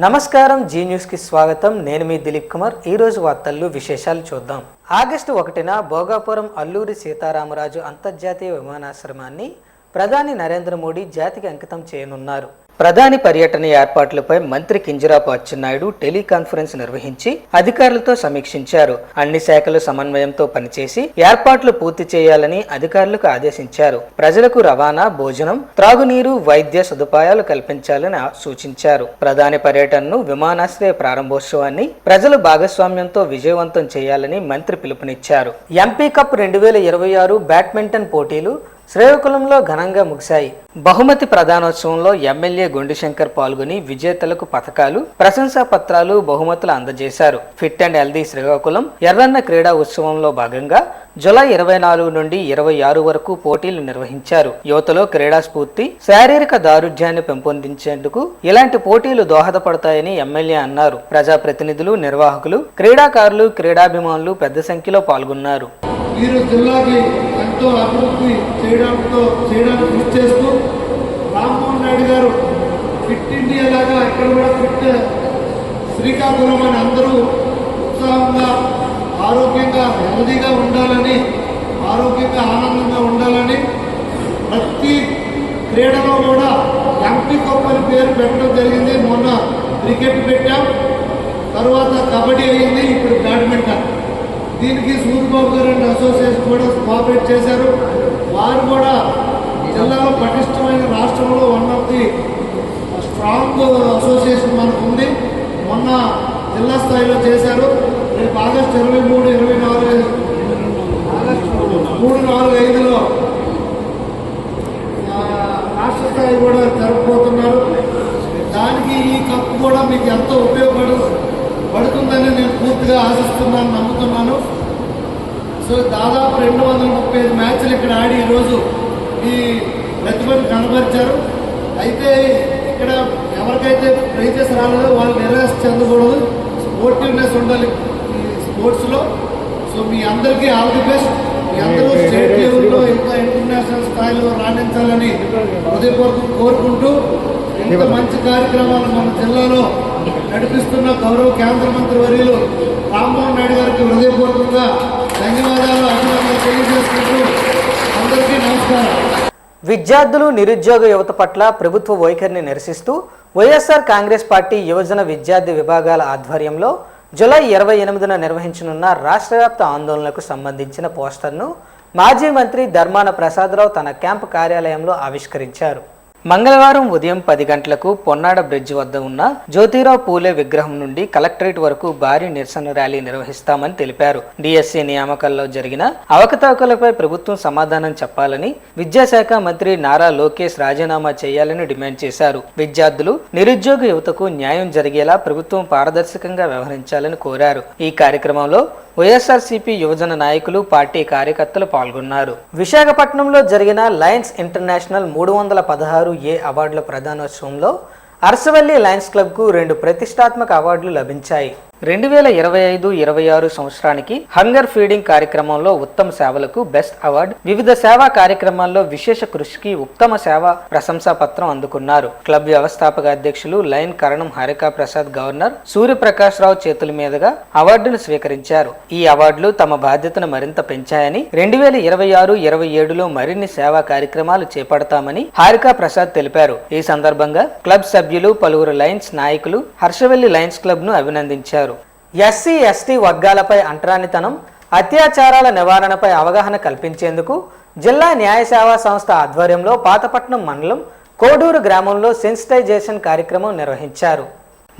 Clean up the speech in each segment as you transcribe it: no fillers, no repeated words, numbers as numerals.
నమస్కారం, G news కి స్వాగతం. నేను మీ దిలీప్ కుమార్. ఈ రోజు వార్తల్లో విశేషాలు చూద్దాం. ఆగస్టు 1న భోగాపురం అల్లూరి సీతారామరాజు అంతర్జాతీయ విమానాశ్రయాన్ని ప్రధాని నరేంద్ర మోడీ జాతికి అంకితం చేయనున్నారు. ప్రధాని పర్యటన ఏర్పాట్లపై మంత్రి కింజరాపు అచ్చెన్నాయుడు టెలికాన్ఫరెన్స్ నిర్వహించి అధికారులతో సమీక్షించారు. అన్ని శాఖల సమన్వయంతో పనిచేసి ఏర్పాట్లు పూర్తి చేయాలని అధికారులకు ఆదేశించారు. ప్రజలకు రవాణా, భోజనం, త్రాగునీరు, వైద్య సదుపాయాలు కల్పించాలని సూచించారు. ప్రధాని పర్యటనను, విమానాశ్రయ ప్రారంభోత్సవాన్ని ప్రజల భాగస్వామ్యంతో విజయవంతం చేయాలని మంత్రి పిలుపునిచ్చారు. ఎంపీ కప్ 2026 బ్యాడ్మింటన్ పోటీలు శ్రీకాకుళంలో ఘనంగా ముగిశాయి. బహుమతి ప్రదానోత్సవంలో ఎమ్మెల్యే గుండుశంకర్ పాల్గొని విజేతలకు పథకాలు, ప్రశంసా పత్రాలు, బహుమతులు అందజేశారు. Fit and healthy Srikakulam Yerranna క్రీడా ఉత్సవంలో భాగంగా జూలై 24 నుండి 26 వరకు పోటీలు నిర్వహించారు. యువతలో క్రీడా స్ఫూర్తి, శారీరక దారుఢ్యాన్ని పెంపొందించేందుకు ఇలాంటి పోటీలు దోహదపడతాయని ఎమ్మెల్యే అన్నారు. ప్రజాప్రతినిధులు, నిర్వాహకులు, క్రీడాకారులు, క్రీడాభిమానులు పెద్ద సంఖ్యలో పాల్గొన్నారు. జిల్లాకి ఎంతో అభివృద్ధి చేయడానికి కృషి చేస్తూ రామ్మోహన్ నాయుడు గారు ఫిట్ ఇండియా లాగా ఇక్కడ కూడా ఫిట్ శ్రీకాకుళం అని అందరూ ఉత్సాహంగా, ఆరోగ్యంగా, హెల్దీగా ఉండాలని, ఆరోగ్యంగా, ఆనందంగా ఉండాలని ప్రతి క్రీడలో కూడా ఎంపీ కప్ అని పేరు పెట్టడం జరిగింది. మొన్న క్రికెట్ పెట్టాం, తర్వాత కబడ్డీ అయింది, ఇప్పుడు బ్యాడ్మింటన్. దీనికి సూర్యబాబు గారు అండ్ అసోసియేషన్ కూడా కోఆపరేట్ చేశారు. వారు కూడా జిల్లాలో పటిష్టమైన, రాష్ట్రంలో one of the strong association మనకు ఉంది. మొన్న జిల్లా స్థాయిలో చేశారు. రేపు ఆగస్టు 23, 24, ఆగస్టు 3, 4, 5లో రాష్ట్ర స్థాయి కూడా జరుపుకోతున్నారు. దానికి ఈ కప్ కూడా మీకు ఎంతో ఉపయోగపడుతుందని నేను పూర్తిగా ఆశిస్తున్నాను, నమ్ముతున్నాను. సో దాదాపు 235 మ్యాచ్లు ఇక్కడ ఆడి ఈరోజు ఈ ప్రతిభను కనబరిచారు. అయితే ఇక్కడ ఎవరికైతే ప్రైజెస్ రాలేదో వాళ్ళు నిరాశ చెందకూడదు, స్పోర్టివ్నెస్ ఉండాలి ఈ స్పోర్ట్స్లో. సో మీ అందరికీ ఆల్ ది బెస్ట్. మీ అందరూ స్టేట్ లెవెల్లో ఇంకా ఇంటర్నేషనల్ స్థాయిలో రాణించాలని హృదయపూర్వకంగా కోరుకుంటూ, ఇంత మంచి కార్యక్రమాలు మన జిల్లాలో నడిపిస్తున్న గౌరవ కేంద్ర మంత్రి వర్యులు రామ్మోహన్ నాయుడు గారికి హృదయపూర్వకంగా ధన్యవాదాలు, అభినందనలు తెలియజేసుకుంటూ అందరికీ నమస్కారం. విద్యార్థులు, నిరుద్యోగ యువత పట్ల ప్రభుత్వ వైఖరిని నిరసిస్తూ వైఎస్ఆర్ కాంగ్రెస్ పార్టీ యువజన విద్యార్థి విభాగాల ఆధ్వర్యంలో జూలై 28న నిర్వహించనున్న రాష్ట్రవ్యాప్త ఆందోళనకు సంబంధించిన పోస్టర్ను మాజీ మంత్రి ధర్మాన ప్రసాదరావు తన క్యాంపు కార్యాలయంలో ఆవిష్కరించారు. మంగళవారం ఉదయం 10 గంటలకు పొన్నాడ బ్రిడ్జ్ వద్ద ఉన్న జ్యోతిరావు పూలే విగ్రహం నుండి కలెక్టరేట్ వరకు భారీ నిరసన ర్యాలీ నిర్వహిస్తామని తెలిపారు. డిఎస్సి నియామకాల్లో జరిగిన అవకతవకలపై ప్రభుత్వం సమాధానం చెప్పాలని, విద్యాశాఖ మంత్రి నారా లోకేష్ రాజీనామా చేయాలని డిమాండ్ చేశారు. విద్యార్థులు, నిరుద్యోగ యువతకు న్యాయం జరిగేలా ప్రభుత్వం పారదర్శకంగా వ్యవహరించాలని కోరారు. ఈ కార్యక్రమంలో వైఎస్ఆర్సీపీ యువజన నాయకులు, పార్టీ కార్యకర్తలు పాల్గొన్నారు. విశాఖపట్నంలో జరిగిన లయన్స్ ఇంటర్నేషనల్ 316A అవార్డుల ప్రదానోత్సవంలో అరసవల్లి లయన్స్ క్లబ్కు 2 ప్రతిష్టాత్మక అవార్డులు లభించాయి. 2025-26 సంవత్సరానికి హంగర్ ఫీడింగ్ కార్యక్రమంలో ఉత్తమ సేవలకు బెస్ట్ అవార్డు, వివిధ సేవా కార్యక్రమాల్లో విశేష కృషికి ఉత్తమ సేవ ప్రశంసా పత్రం అందుకున్నారు. క్లబ్ వ్యవస్థాపక అధ్యక్షులు లయన్ కరణం హారికా ప్రసాద్, గవర్నర్ సూర్యప్రకాష్ రావు చేతుల మీదుగా అవార్డును స్వీకరించారు. ఈ అవార్డులు తమ బాధ్యతను మరింత పెంచాయని, 2026-27లో మరిన్ని సేవా కార్యక్రమాలు చేపడతామని హారికా ప్రసాద్ తెలిపారు. ఈ సందర్భంగా క్లబ్ సభ్యులు, పలువురు లయన్స్ నాయకులు హర్షవల్లి లయన్స్ క్లబ్ ను అభినందించారు. ఎస్సీ, ఎస్టీ వర్గాలపై అంటరానితనం, అత్యాచారాల నివారణపై అవగాహన కల్పించేందుకు జిల్లా న్యాయ సేవా సంస్థ ఆధ్వర్యంలో పాతపట్నం మండలం కోడూరు గ్రామంలో సెన్సిటైజేషన్ కార్యక్రమం నిర్వహించారు.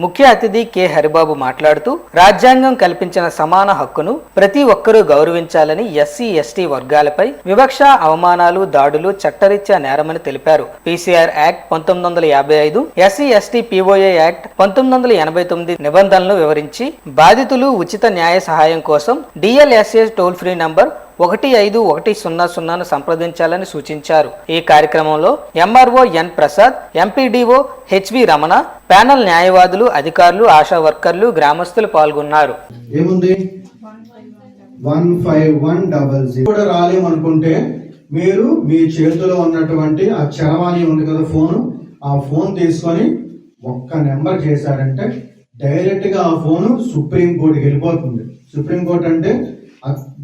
ముఖ్య అతిథి కె హరిబాబు మాట్లాడుతూ, రాజ్యాంగం కల్పించిన సమాన హక్కును ప్రతి ఒక్కరూ గౌరవించాలని, ఎస్సీ, ఎస్టీ వర్గాలపై వివక్ష, అవమానాలు, దాడులు చట్టరీత్యా నేరమని తెలిపారు. PCR act 1955, SC ST POA act 1989 నిబంధనలను వివరించి బాధితులు ఉచిత న్యాయ సహాయం కోసం డిఎల్ఎస్ఏ టోల్ ఫ్రీ నంబర్ 15-100ను సంప్రదించాలని సూచించారు. ఈ కార్యక్రమంలో MRO N Prasad, MPDO HV Ramana, panel న్యాయవాదులు, అధికారులు, ఆశా వర్కర్లు, గ్రామస్తులు పాల్గొన్నారు. ఏముంది 15100 కూడా రాలేమనుకుంటే మీరు మీ చేతిలో ఉన్నటువంటి ఆ చరవాణి ఉంది కదా, ఫోన్, ఆ ఫోన్ తీసుకొని ఒక్క నెంబర్ చేశారంటే డైరెక్ట్గా ఆ ఫోను సుప్రీంకోర్టుకి వెళ్ళిపోతుంది. సుప్రీంకోర్టు అంటే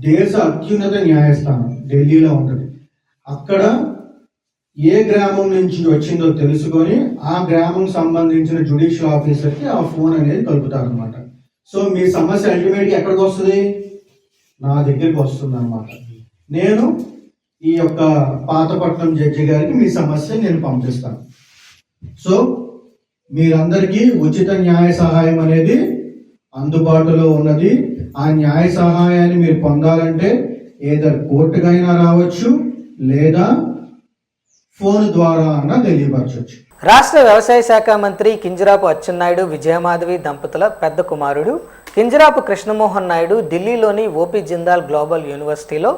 దేశ అత్యున్నత న్యాయస్థానం ఢిల్లీలో ఉంటుంది. అక్కడ ఏ గ్రామం నుంచి వచ్చిందో తెలుసుకొని ఆ గ్రామం సంబంధించిన జ్యుడిషియల్ ఆఫీసర్కి ఆ ఫోన్ అనేది కలుపుతారు అనమాట. సో మీ సమస్య అల్టిమేట్గా ఎక్కడికి వస్తుంది? నా దగ్గరికి వస్తుంది అనమాట. నేను ఈ యొక్క పాతపట్నం జడ్జి గారికి మీ సమస్య నేను పంపిస్తాను. సో మీరందరికీ ఉచిత న్యాయ సహాయం అనేది అందుబాటులో ఉన్నది. ఆ న్యాయ సహాయాన్ని మీరు పొందాలంటే ఏదర్ కోర్టుకైనా రావచ్చు లేదా ఫోన్ ద్వారా అన్నా తెలియపరచవచ్చు. రాష్ట్ర వ్యవసాయ శాఖ మంత్రి కింజరాపు అచ్చెన్నాయుడు విజయమాధవి దంపతుల పెద్ద కుమారుడు కింజరాపు కృష్ణమోహన్ నాయుడు ఢిల్లీలోని ఓపీ జిందాల్ గ్లోబల్ యూనివర్సిటీలో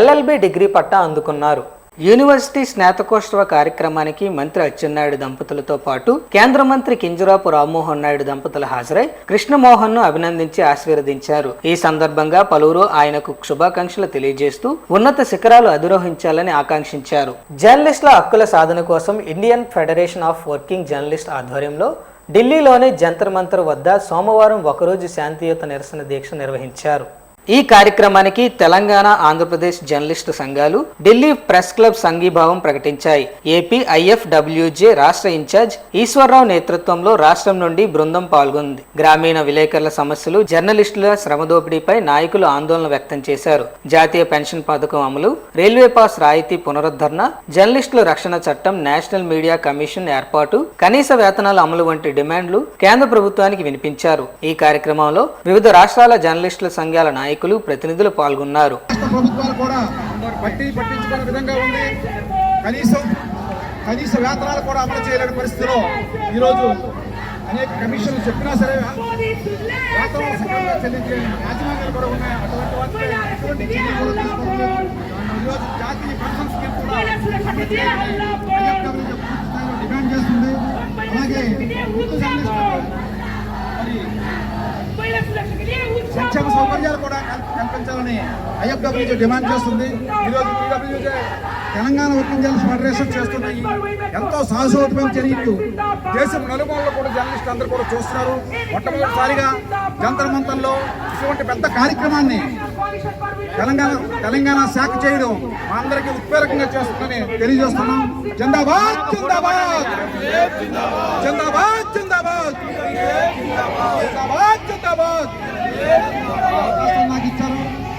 LLB డిగ్రీ పట్టా అందుకున్నారు. యూనివర్సిటీ స్నాతకోత్సవ కార్యక్రమానికి మంత్రి అచ్చెన్నాయుడు దంపతులతో పాటు కేంద్ర మంత్రి కింజరాపు రామ్మోహన్ నాయుడు దంపతులు హాజరై కృష్ణమోహన్ ను అభినందించి ఆశీర్వదించారు. ఈ సందర్భంగా పలువురు ఆయనకు శుభాకాంక్షలు తెలియజేస్తూ ఉన్నత శిఖరాలు అధిరోహించాలని ఆకాంక్షించారు. జర్నలిస్టుల హక్కుల సాధన కోసం Indian federation of working journalist ఆధ్వర్యంలో ఢిల్లీలోని జంతర్ మంతర్ వద్ద సోమవారం ఒకరోజు శాంతియుత నిరసన దీక్ష నిర్వహించారు. ఈ కార్యక్రమానికి తెలంగాణ, ఆంధ్రప్రదేశ్ జర్నలిస్టు సంఘాలు, ఢిల్లీ ప్రెస్ క్లబ్ సంఘీభావం ప్రకటించాయి. ఏపీ IFWJ రాష్ట్ర ఇన్ఛార్జ్ ఈశ్వర్రావు నేతృత్వంలో రాష్ట్రం నుండి బృందం పాల్గొంది. గ్రామీణ విలేకరుల సమస్యలు, జర్నలిస్టుల శ్రమదోపిడీపై నాయకులు ఆందోళన వ్యక్తం చేశారు. జాతీయ పెన్షన్ పథకం అమలు, రైల్వే పాస్ రాయితీ పునరుద్ధరణ, జర్నలిస్టుల రక్షణ చట్టం, నేషనల్ మీడియా కమిషన్ ఏర్పాటు, కనీస వేతనాల అమలు వంటి డిమాండ్లు కేంద్ర ప్రభుత్వానికి వినిపించారు. ఈ కార్యక్రమంలో వివిధ రాష్ట్రాల జర్నలిస్టుల సంఘాల నాయకులు, ప్రతినిధులు పాల్గొన్నారు. ప్రభుత్వాలు కూడా పట్టించుకునే విధంగా ఉంది. కనీస వేతనాలు కూడా అమలు చేయలేని పరిస్థితిలో ఈరోజు అనేక కమిషన్లు చెప్పినా సరే వేతనాలు సకాలంలో చెల్లించే యాజమాన్యాలు కూడా ఉన్నాయి. అటువంటి వాటిపై ఎటువంటి చర్యలు కూడా తీసుకోవట్లేదు. ఈరోజు జాతీయ పెన్షన్ స్కీమ్ కూడా అమలు చేయాలని IFWJ పూర్తి స్థాయిలో డిమాండ్ చేస్తుంది. అలాగే సంక్షేమ సౌకర్యాలు కూడా కల్పించాలని IFWJ డిమాండ్ చేస్తుంది. ఈరోజు PWJ Telangana working journalist federation చేస్తున్న ఎంతో సాహసోపేతమైన చర్యలు దేశం నలుమూలలో కూడా జర్నలిస్టులు అందరూ కూడా చూస్తున్నారు. మొట్టమొదటిసారిగా జంతర్ మంతర్లో ఇటువంటి పెద్ద కార్యక్రమాన్ని తెలంగాణ శాఖ చేయడం మా అందరికీ ఉత్ప్రేరకంగా చేస్తుందని తెలియజేస్తున్నాం. జిందాబాద్ జిందాబాద్ జిందాబాద్ జిందాబాద్ జిందాబాద్ జిందాబాద్. నాకు ఇచ్చారు,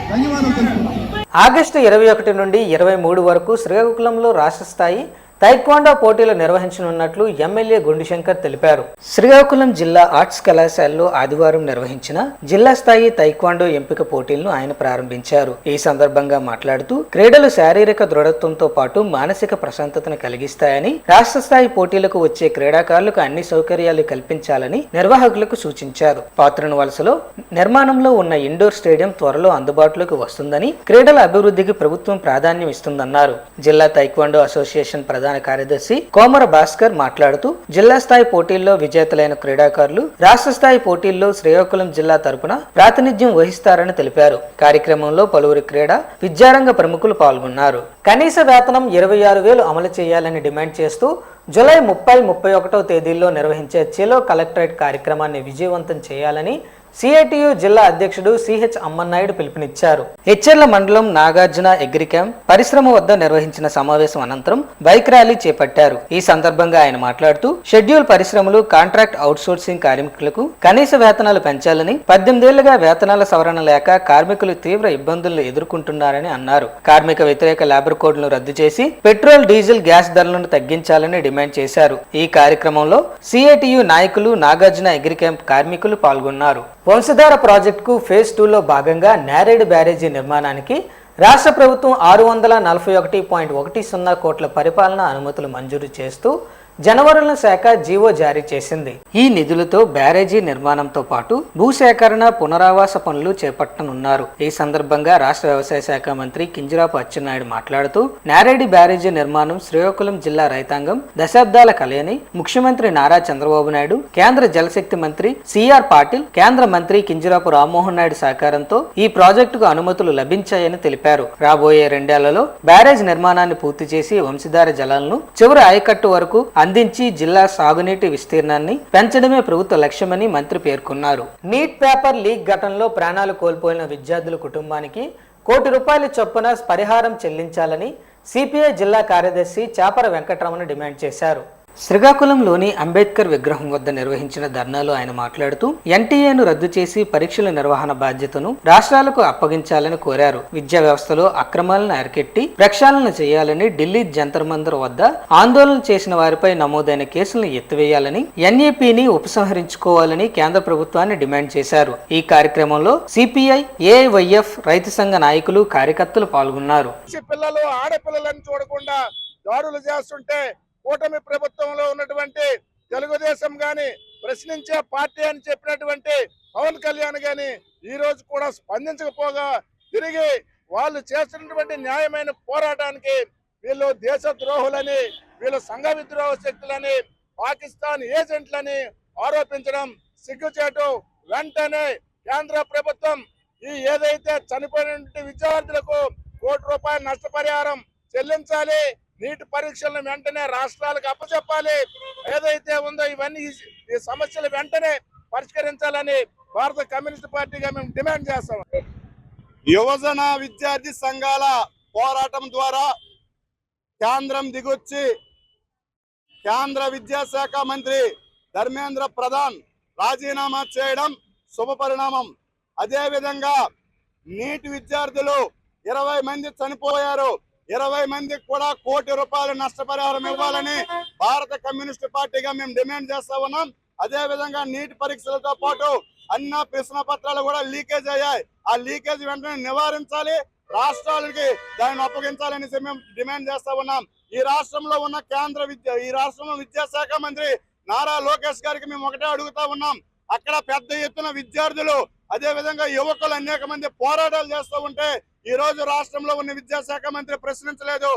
ధన్యవాదాలు తెలుపుతున్నాను. ఆగస్టు 21 నుండి 23 వరకు శ్రీకాకుళంలో రాష్ట్ర స్థాయి తైక్వాండో పోటీలు నిర్వహించనున్నట్లు ఎమ్మెల్యే గుండుశంకర్ తెలిపారు. శ్రీకాకుళం జిల్లా ఆర్ట్స్ కళాశాలలో ఆదివారం నిర్వహించిన జిల్లా స్థాయి తైక్వాండో ఎంపిక పోటీలను ఆయన ప్రారంభించారు. ఈ సందర్భంగా మాట్లాడుతూ క్రీడలు శారీరక దృఢత్వంతో పాటు మానసిక ప్రశాంతతను కలిగిస్తాయని, రాష్ట్ర స్థాయి పోటీలకు వచ్చే క్రీడాకారులకు అన్ని సౌకర్యాలు కల్పించాలని నిర్వాహకులకు సూచించారు. పాత్రను వలసలో నిర్మాణంలో ఉన్న ఇండోర్ స్టేడియం త్వరలో అందుబాటులోకి వస్తుందని, క్రీడల అభివృద్ధికి ప్రభుత్వం ప్రాధాన్యం ఇస్తుందన్నారు. జిల్లా తైక్వాండో అసోసియేషన్ ప్రధాన కార్యదర్శి కోమర భాస్కర్ మాట్లాడుతూ జిల్లా స్థాయి పోటీల్లో విజేతలైన క్రీడాకారులు రాష్ట్ర స్థాయి పోటీల్లో శ్రీకాకుళం జిల్లా తరపున ప్రాతినిధ్యం వహిస్తారని తెలిపారు. కార్యక్రమంలో పలువురు క్రీడా విద్యారంగ ప్రముఖులు పాల్గొన్నారు. కనీస వేతనం 26,000 అమలు చేయాలని డిమాండ్ చేస్తూ జూలై 30, 31 తేదీల్లో నిర్వహించే చెలో కలెక్టరేట్ కార్యక్రమాన్ని విజయవంతం చేయాలని CITU జిల్లా అధ్యక్షుడు CH అమ్మన్నాయుడు పిలుపునిచ్చారు. హెచ్చెర్ల మండలం నాగార్జున అగ్రి క్యాంప్ పరిశ్రమ వద్ద నిర్వహించిన సమావేశం అనంతరం బైక్ ర్యాలీ చేపట్టారు. ఈ సందర్భంగా ఆయన మాట్లాడుతూ షెడ్యూల్ పరిశ్రమలు, కాంట్రాక్ట్ అవుట్సోర్సింగ్ కార్మికులకు కనీస వేతనాలు పెంచాలని, 18 ఏళ్లుగా వేతనాల సవరణ లేక కార్మికులు తీవ్ర ఇబ్బందులను ఎదుర్కొంటున్నారని అన్నారు. కార్మిక వ్యతిరేక లేబర్ కోడ్లను రద్దు చేసి పెట్రోల్, డీజిల్, గ్యాస్ ధరలను తగ్గించాలని డిమాండ్ చేశారు. ఈ కార్యక్రమంలో CITU నాయకులు, నాగార్జున అగ్రి క్యాంప్ కార్మికులు పాల్గొన్నారు. వంశధార ప్రాజెక్టుకు ఫేజ్ 2లో భాగంగా నేరేడు బ్యారేజీ నిర్మాణానికి రాష్ట్ర ప్రభుత్వం 641.10 కోట్ల పరిపాలనా అనుమతులు మంజూరు చేస్తూ జనవరుల శాఖ జీవో జారీ చేసింది. ఈ నిధులతో బ్యారేజీ నిర్మాణంతో పాటు భూసేకరణ, పునరావాస పనులు చేపట్టనున్నారు. ఈ సందర్భంగా రాష్ట్ర వ్యవసాయ శాఖ మంత్రి కింజరాపు అచ్చెన్నాయుడు మాట్లాడుతూ నేరేడు బ్యారేజీ నిర్మాణం శ్రీకాకుళం జిల్లా రైతాంగం దశాబ్దాల కలయని ముఖ్యమంత్రి నారా చంద్రబాబు నాయుడు, కేంద్ర జలశక్తి మంత్రి CR పాటిల్, కేంద్ర మంత్రి కింజరాపు రామ్మోహన్ నాయుడు సహకారంతో ఈ ప్రాజెక్టుకు అనుమతులు లభించాయని తెలిపారు. రాబోయే 2 ఏళ్లలో బ్యారేజ్ నిర్మాణాన్ని పూర్తి చేసి వంశధార జలాలను చివరి ఆయకట్టు వరకు అందించి జిల్లా సాగునీటి విస్తీర్ణాన్ని పెంచడమే ప్రభుత్వ లక్ష్యమని మంత్రి పేర్కొన్నారు. నీట్ పేపర్ లీక్ ఘటనలో ప్రాణాలు కోల్పోయిన విద్యార్థుల కుటుంబానికి ₹1 కోటి చొప్పున పరిహారం చెల్లించాలని సిపిఐ జిల్లా కార్యదర్శి చాపర వెంకటరమణ డిమాండ్ చేశారు. శ్రీకాకుళంలోని అంబేద్కర్ విగ్రహం వద్ద నిర్వహించిన ధర్నాలో ఆయన మాట్లాడుతూ ఎన్టీఏను రద్దు చేసి పరీక్షల నిర్వహణ బాధ్యతను రాష్ట్రాలకు అప్పగించాలని కోరారు. విద్యా వ్యవస్థలో అక్రమాలను అరికెట్టి ప్రక్షాళన చేయాలని, ఢిల్లీ జంతర్ మంతర్ వద్ద ఆందోళన చేసిన వారిపై నమోదైన కేసులను ఎత్తివేయాలని, ఎన్ఈపీని ఉపసంహరించుకోవాలని కేంద్ర ప్రభుత్వాన్ని డిమాండ్ చేశారు. ఈ కార్యక్రమంలో సిపిఐ, ఏఐవైఎఫ్, రైతు సంఘ నాయకులు, కార్యకర్తలు పాల్గొన్నారు. పిల్లలు ఆడపిల్లలను చూడకుండా దాడులు చేస్తుంటే కూటమి ప్రభుత్వంలో ఉన్నటువంటి తెలుగుదేశం గాని, ప్రశ్నించే పార్టీ అని చెప్పినటువంటి పవన్ కళ్యాణ్ గాని ఈ రోజు కూడా స్పందించకపోగా తిరిగి వాళ్ళు చేస్తున్నటువంటి న్యాయమైన పోరాటానికి వీళ్ళు దేశ ద్రోహులని, వీళ్ళు సంఘ విద్రోహ శక్తులని, పాకిస్తాన్ ఏజెంట్లని ఆరోపించడం సిగ్గుచేటు. వెంటనే కేంద్ర ప్రభుత్వం ఈ ఏదైతే చనిపోయిన విద్యార్థులకు ₹1 కోటి నష్టపరిహారం చెల్లించాలి. నీటి పరీక్షలను వెంటనే రాష్ట్రాలకు అప్పచెప్పాలి. ఏదైతే ఉందో ఇవన్నీ ఈ సమస్యలు వెంటనే పరిష్కరించాలని భారత కమ్యూనిస్ట్ పార్టీగా మేము డిమాండ్ చేస్తాం. యువజన విద్యార్థి సంఘాల పోరాటం ద్వారా కేంద్రం దిగొచ్చి కేంద్ర విద్యాశాఖ మంత్రి ధర్మేంద్ర ప్రధాన్ రాజీనామా చేయడం శుభ పరిణామం. అదేవిధంగా నీటి విద్యార్థులు 20 మంది చనిపోయారు. 20 మందికి కూడా ₹1 కోటి నష్టపరిహారం ఇవ్వాలని భారత కమ్యూనిస్ట్ పార్టీగా మేము డిమాండ్ చేస్తా ఉన్నాం. అదే విధంగా నీటి పరీక్షలతో పాటు అన్ని ప్రశ్న పత్రాలు కూడా లీకేజ్ అయ్యాయి. ఆ లీకేజ్ వెంటనే నివారించాలి, రాష్ట్రాలకి దాన్ని అప్పగించాలని మేము డిమాండ్ చేస్తా ఉన్నాం. ఈ రాష్ట్రంలో ఉన్న ఈ రాష్ట్రంలో విద్యాశాఖ మంత్రి నారా లోకేష్ గారికి మేము ఒకటే అడుగుతా ఉన్నాం. అక్కడ పెద్ద ఎత్తున విద్యార్థులు, అదే విధంగా యువకులు అనేక మంది పోరాటాలు చేస్తూ ఉంటే ఈ రోజు రాష్ట్రంలో ఉన్న విద్యాశాఖ మంత్రి ప్రశ్నించలేదు.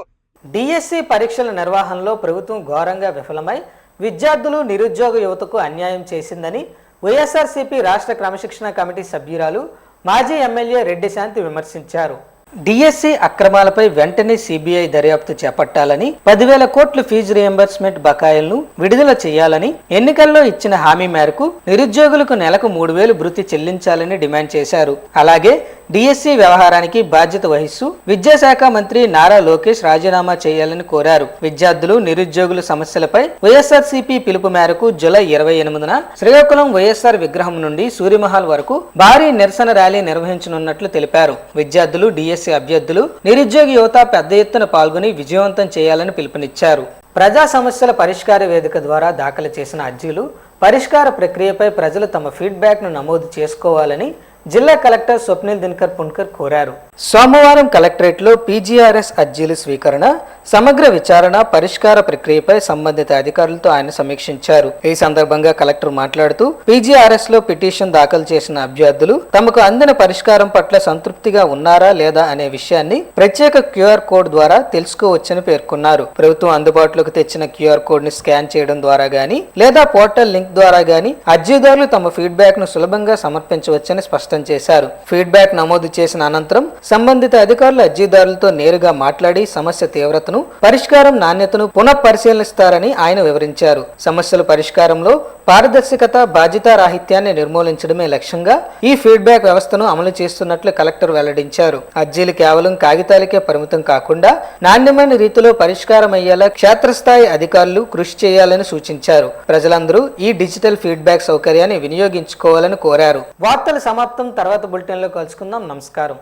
డిఎస్సి పరీక్షల నిర్వహణలో ప్రభుత్వం ఘోరంగా విఫలమై విద్యార్థులు, నిరుద్యోగ యువతకు అన్యాయం చేసిందని వైఎస్ఆర్సీపీ రాష్ట్ర క్రమశిక్షణ కమిటీ సభ్యురాలు, మాజీ ఎమ్మెల్యే రెడ్డి శాంతి విమర్శించారు. డిఎస్సి అక్రమాలపై వెంటనే సిబిఐ దర్యాప్తు చేపట్టాలని, 10,000 కోట్ల ఫీజు రియంబర్స్మెంట్ బకాయిలను విడుదల చేయాలని, ఎన్నికల్లో ఇచ్చిన హామీ మేరకు నిరుద్యోగులకు నెలకు 3,000 భృతి చెల్లించాలని డిమాండ్ చేశారు. అలాగే డిఎస్సి వ్యవహారానికి బాధ్యత వహిస్తూ విద్యాశాఖ మంత్రి నారా లోకేష్ రాజీనామా చేయాలని కోరారు. విద్యార్థులు, నిరుద్యోగుల సమస్యలపై వైఎస్ఆర్సీపీ పిలుపు మేరకు జూలై 28న శ్రీకాకుళం వైఎస్ఆర్ విగ్రహం నుండి సూర్యమహల్ వరకు భారీ నిరసన ర్యాలీ నిర్వహించనున్నట్లు తెలిపారు. విద్యార్థులు, డిఎస్సి అభ్యర్థులు, నిరుద్యోగ యువత పెద్ద ఎత్తున పాల్గొని విజయవంతం చేయాలని పిలుపునిచ్చారు. ప్రజా సమస్యల పరిష్కార వేదిక ద్వారా దాఖలు చేసిన అర్జీలు పరిష్కార ప్రక్రియపై ప్రజలు తమ ఫీడ్బ్యాక్ను నమోదు చేసుకోవాలని జిల్లా కలెక్టర్ స్వప్నిల్ దినకర్ పున్కర్ కోరారు. సోమవారం కలెక్టరేట్లో పీజీఆర్ఎస్ అర్జీల స్వీకరణ, సమగ్ర విచారణ, పరిష్కార ప్రక్రియపై సంబంధిత అధికారులతో ఆయన సమీక్షించారు. ఈ సందర్భంగా కలెక్టర్ మాట్లాడుతూ పీజీఆర్ఎస్ లో పిటిషన్ దాఖలు చేసిన అభ్యర్థులు తమకు అందిన పరిష్కారం పట్ల సంతృప్తిగా ఉన్నారా లేదా అనే విషయాన్ని ప్రత్యేక క్యూఆర్ కోడ్ ద్వారా తెలుసుకోవచ్చని పేర్కొన్నారు. ప్రభుత్వం అందుబాటులోకి తెచ్చిన క్యూఆర్ కోడ్ ని స్కాన్ చేయడం ద్వారా గానీ లేదా పోర్టల్ లింక్ ద్వారా గానీ అర్జీదారులు తమ ఫీడ్బ్యాక్ ను సులభంగా సమర్పించవచ్చని స్పష్టం చేశారు. ఫీడ్బ్యాక్ నమోదు చేసిన అనంతరం సంబంధిత అధికారులు అర్జీదారులతో నేరుగా మాట్లాడి సమస్య తీవ్రతను, పరిష్కారం నాణ్యతను పునఃపరిశీలిస్తారని ఆయన వివరించారు. సమస్యల పరిష్కారంలో పారదర్శకత, బాధ్యతారాహిత్యాన్ని నిర్మూలించడమే లక్ష్యంగా ఈ ఫీడ్బ్యాక్ వ్యవస్థను అమలు చేస్తున్నట్లు కలెక్టర్ వెల్లడించారు. అర్జీలు కేవలం కాగితాలకే పరిమితం కాకుండా నాణ్యమైన రీతిలో పరిష్కారం అయ్యేలా క్షేత్రస్థాయి అధికారులు కృషి చేయాలని సూచించారు. ప్రజలందరూ ఈ డిజిటల్ ఫీడ్బ్యాక్ సౌకర్యాన్ని వినియోగించుకోవాలని కోరారు. వార్తలు సమాప్తం. తర్వాత బులెటిన్లో కలుసుకుందాం. నమస్కారం.